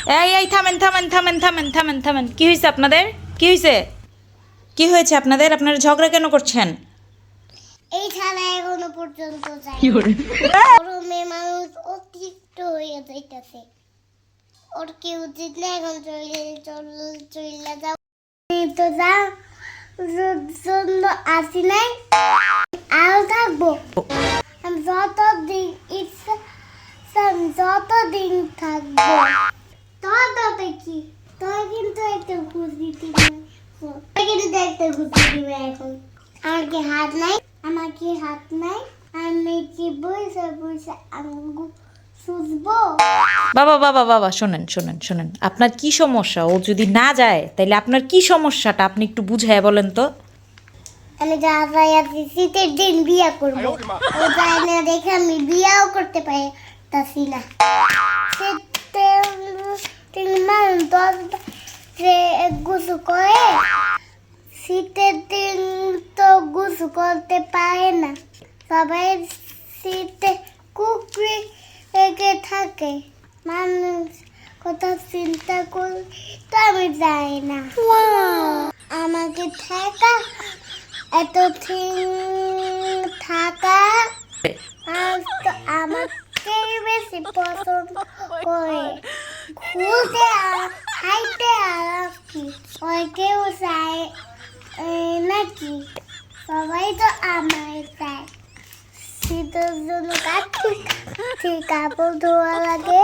এই থামেন থামেন থামেন থামেন থামেন থামেন, কি হয়েছে আপনাদের? কি হয়েছে? কি হয়েছে আপনাদের? আপনারা ঝগড়া কেন করছেন? এই খেলা এখনো পর্যন্ত যায় গরমে মানুষ অতিরিক্ত হয়ে যাইতেছে। ওর কি উচিত না এখন চলে যাও? আমি তো যা জন্য আসি নাই, আরো থাকবো। আমি যতদিন ইচ্ছা আমি যতদিন থাকবো ততদিন কি তোর কিন্তু একটা খুশি দিবে, কিন্তু একটা খুশি দিবে। এখন আমার কি হাত নাই? আমার কি হাত নাই? আমি কি বসে বসে আঙ্গুল সুজবো? বাবা বাবা বাবা, শোনেন শোনেন শোনেন, আপনার কি সমস্যা? ও যদি না যায় তাহলে আপনার কি সমস্যাটা আপনি একটু বুঝায় বলেন তো। আমি যা যাই আছি শীতের দিন বিয়া করবো, ও যায় না দেখে আমি বিয়াও করতে পারতাছি না। শীতের দিন মানুষ যে গোসল করে, শীতের দিন তো গোসল করতে পারে না। সবাই শীতে কুকুরে লেগে থাকে। মানুষ কথা চিন্তা করি তো আমি যাই না। আমাকে থাকা এত থাকা আর তো আমাকে বেশি পছন্দ করে। ঘুরতে আর খাইতে আর কি ওই কেউ চায় নাকি? সবাই তো আমায় চায়। শীতের জন্য কাপড় ধোয়া লাগে।